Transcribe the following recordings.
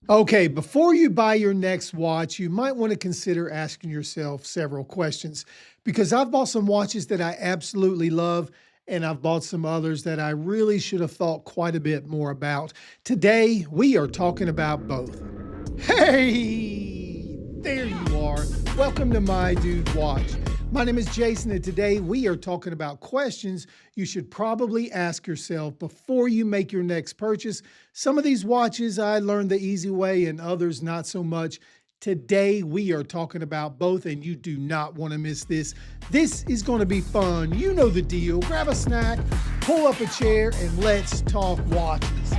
Okay, before you buy your next watch, you might want to consider asking yourself several questions because I've bought some watches that I absolutely love, and I've bought some others that I really should have thought quite a bit more about. Today, we are talking about both. Hey, there you are. Welcome to My Dude Watch. My name is Jason, and today we are talking about questions you should probably ask yourself before you make your next purchase. Some of these watches I learned the easy way, and others not so much. Today we are talking about both, and you do not want to miss this. This is going to be fun. You know the deal. Grab a snack, pull up a chair, and let's talk watches.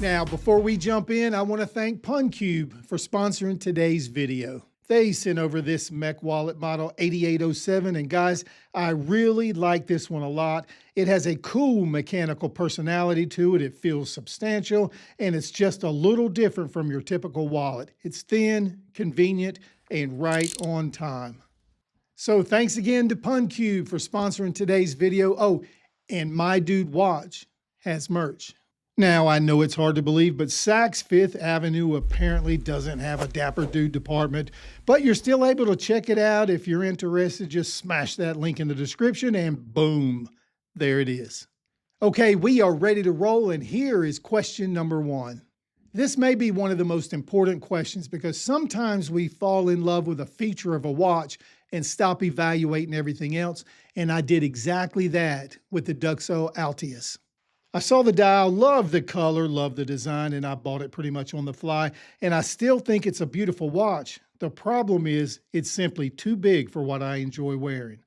Now, before we jump in, I want to thank PunCube for sponsoring today's video. They sent over this mech wallet model 8807, and guys, I really like this one a lot. It has a cool mechanical personality to it. It feels substantial, and it's just a little different from your typical wallet. It's thin, convenient, and right on time. So thanks again to PunCube for sponsoring today's video. Oh, and My Dude Watch has merch. Now, I know it's hard to believe, but Saks Fifth Avenue apparently doesn't have a Dapper Dude department, but you're still able to check it out. If you're interested, just smash that link in the description and boom, there it is. Okay, we are ready to roll, and here is question number one. This may be one of the most important questions because sometimes we fall in love with a feature of a watch and stop evaluating everything else, and I did exactly that with the Duxo Altius. I saw the dial, loved the color, loved the design, and I bought it pretty much on the fly. And I still think it's a beautiful watch. The problem is it's simply too big for what I enjoy wearing.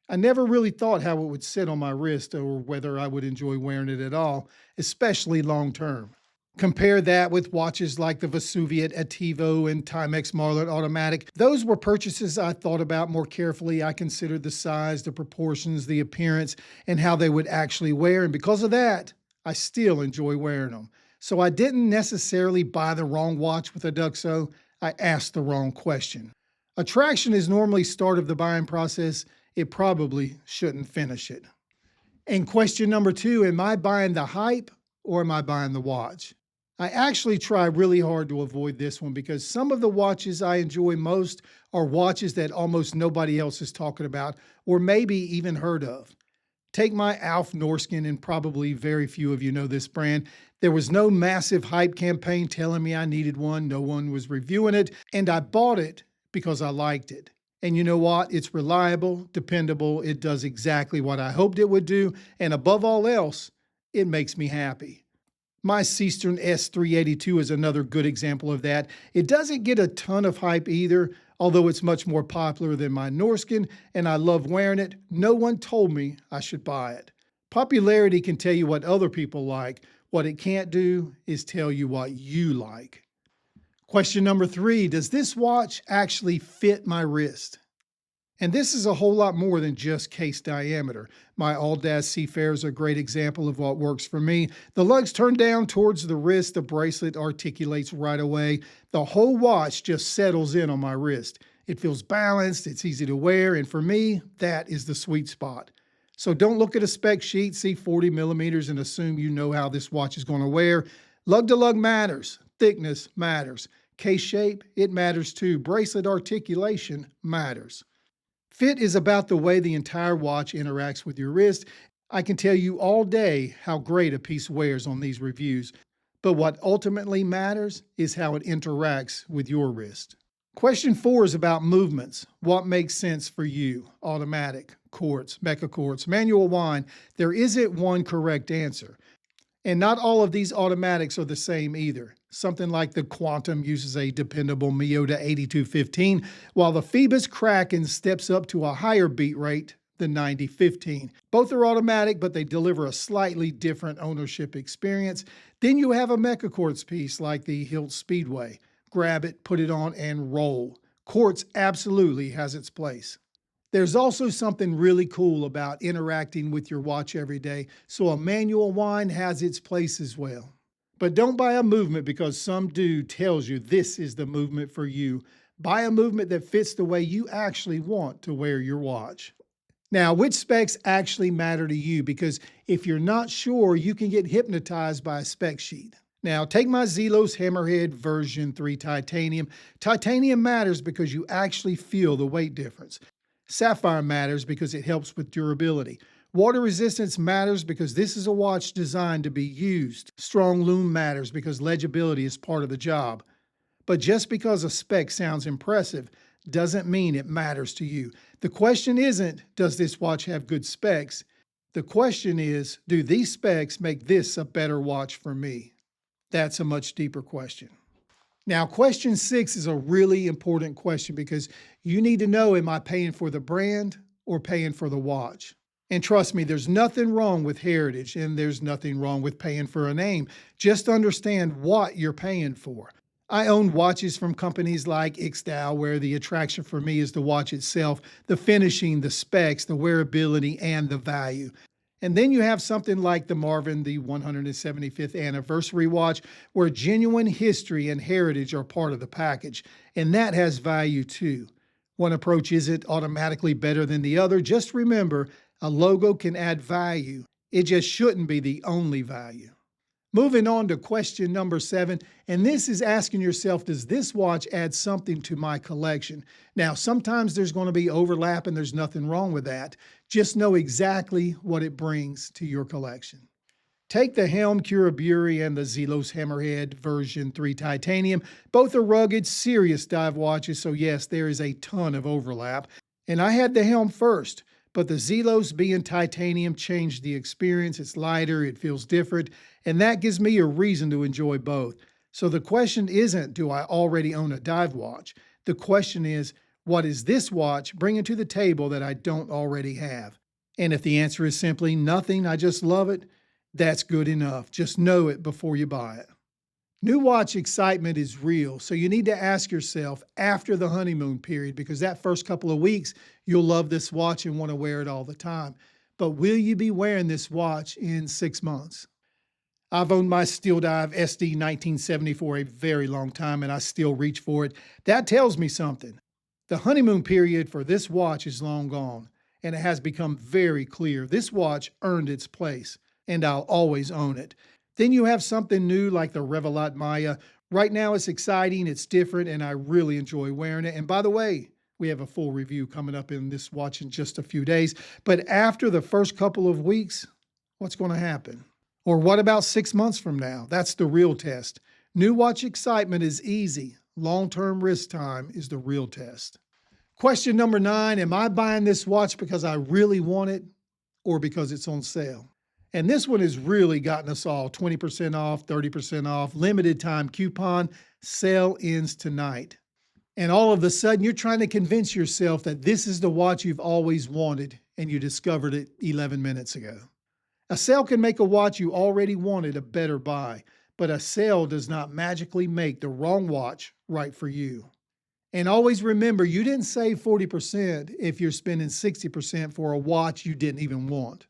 I never really thought how it would sit on my wrist or whether I would enjoy wearing it at all, especially long term. Compare that with watches like the Vesuvius Attivo and Timex Marlin Automatic. Those were purchases I thought about more carefully. I considered the size, the proportions, the appearance, and how they would actually wear. And because of that, I still enjoy wearing them. So I didn't necessarily buy the wrong watch with a Duxo. I asked the wrong question. Attraction is normally start of the buying process. It probably shouldn't finish it. And question number two, am I buying the hype or am I buying the watch? I actually try really hard to avoid this one because some of the watches I enjoy most are watches that almost nobody else is talking about or maybe even heard of. Take my Alf Norskin, and probably very few of you know this brand. There was no massive hype campaign telling me I needed one. No one was reviewing it, and I bought it because I liked it. And you know what? It's reliable, dependable. It does exactly what I hoped it would do, and above all else, it makes me happy. My Seastern S382 is another good example of that. It doesn't get a ton of hype either, although it's much more popular than my Norskin, and I love wearing it. No one told me I should buy it. Popularity can tell you what other people like. What it can't do is tell you what you like. Question number three, does this watch actually fit my wrist? And this is a whole lot more than just case diameter. My Aldaz Seafair is a great example of what works for me. The lugs turn down towards the wrist, the bracelet articulates right away. The whole watch just settles in on my wrist. It feels balanced, it's easy to wear, and for me, that is the sweet spot. So don't look at a spec sheet, see 40 millimeters, and assume you know how this watch is going to wear. Lug to lug matters. Thickness matters. Case shape, it matters too. Bracelet articulation matters. Fit is about the way the entire watch interacts with your wrist. I can tell you all day how great a piece wears on these reviews, but what ultimately matters is how it interacts with your wrist. Question four is about movements. What makes sense for you? Automatic, quartz, mecha quartz, manual wind. There isn't one correct answer. And not all of these automatics are the same either. Something like the Quantum uses a dependable Miyota 8215, while the Phoebus Kraken steps up to a higher beat rate, the 9015. Both are automatic, but they deliver a slightly different ownership experience. Then you have a mecha quartz piece like the Hilt Speedway. Grab it, put it on, and roll. Quartz absolutely has its place. There's also something really cool about interacting with your watch every day, so a manual wind has its place as well. But don't buy a movement because some dude tells you this is the movement for you. Buy a movement that fits the way you actually want to wear your watch. Now, which specs actually matter to you? Because if you're not sure, you can get hypnotized by a spec sheet. Now, take my Zelos Hammerhead version 3 titanium. Titanium matters because you actually feel the weight difference. Sapphire matters because it helps with durability. Water resistance matters because this is a watch designed to be used. Strong lume matters because legibility is part of the job. But just because a spec sounds impressive doesn't mean it matters to you. The question isn't, does this watch have good specs? The question is, do these specs make this a better watch for me? That's a much deeper question. Now, question 6 is a really important question because you need to know, am I paying for the brand or paying for the watch? And trust me, there's nothing wrong with heritage and there's nothing wrong with paying for a name. Just understand what you're paying for. I own watches from companies like Ixtal, where the attraction for me is the watch itself, the finishing, the specs, the wearability, and the value. And then you have something like the Marvin, the 175th anniversary watch, where genuine history and heritage are part of the package. And that has value too. One approach isn't automatically better than the other. Just remember, a logo can add value. It just shouldn't be the only value. Moving on to question number 7, and this is asking yourself, does this watch add something to my collection? Now, sometimes there's going to be overlap and there's nothing wrong with that. Just know exactly what it brings to your collection. Take the Helm Curaburi and the Zelos Hammerhead version 3 titanium. Both are rugged, serious dive watches, so yes, there is a ton of overlap. And I had the Helm first. But the Zelos being titanium changed the experience. It's lighter, it feels different, and that gives me a reason to enjoy both. So the question isn't, do I already own a dive watch? The question is, what is this watch bringing to the table that I don't already have? And if the answer is simply nothing, I just love it, that's good enough. Just know it before you buy it. New watch excitement is real, so you need to ask yourself after the honeymoon period, because that first couple of weeks, you'll love this watch and want to wear it all the time. But will you be wearing this watch in 6 months? I've owned my Steel Dive SD 1970 for a very long time, and I still reach for it. That tells me something. The honeymoon period for this watch is long gone, and it has become very clear. This watch earned its place, and I'll always own it. Then you have something new like the Revelat Maya. Right now it's exciting, it's different, and I really enjoy wearing it. And by the way, we have a full review coming up in this watch in just a few days. But after the first couple of weeks, what's going to happen? Or what about 6 months from now? That's the real test. New watch excitement is easy. Long-term risk time is the real test. Question number 9, am I buying this watch because I really want it or because it's on sale? And this one has really gotten us all 20% off, 30% off, limited time coupon, sale ends tonight. And all of a sudden you're trying to convince yourself that this is the watch you've always wanted and you discovered it 11 minutes ago. A sale can make a watch you already wanted a better buy, but a sale does not magically make the wrong watch right for you. And always remember, you didn't save 40% if you're spending 60% for a watch you didn't even want.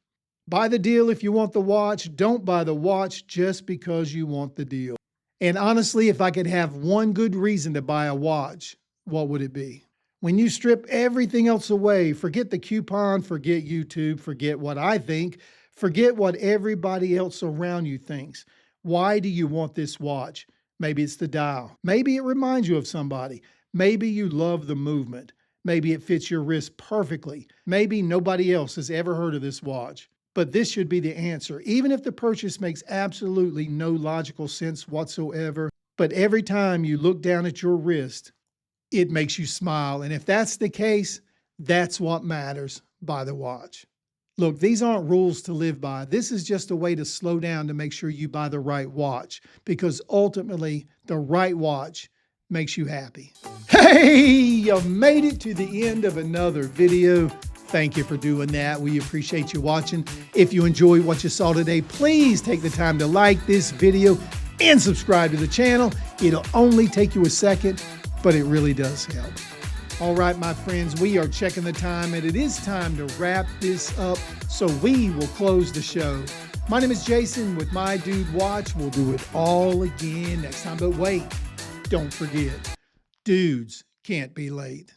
Buy the deal if you want the watch. Don't buy the watch just because you want the deal. And honestly, if I could have one good reason to buy a watch, what would it be? When you strip everything else away, forget the coupon, forget YouTube, forget what I think, forget what everybody else around you thinks. Why do you want this watch? Maybe it's the dial. Maybe it reminds you of somebody. Maybe you love the movement. Maybe it fits your wrist perfectly. Maybe nobody else has ever heard of this watch. But this should be the answer, even if the purchase makes absolutely no logical sense whatsoever. But every time you look down at your wrist, it makes you smile. And if that's the case, that's what matters. Buy the watch. Look, these aren't rules to live by. This is just a way to slow down to make sure you buy the right watch, because ultimately the right watch makes you happy. Hey, you made it to the end of another video. Thank you for doing that. We appreciate you watching. If you enjoyed what you saw today, please take the time to like this video and subscribe to the channel. It'll only take you a second, but it really does help. All right, my friends, we are checking the time, and it is time to wrap this up, so we will close the show. My name is Jason with My Dude Watch. We'll do it all again next time, but wait, don't forget, dudes can't be late.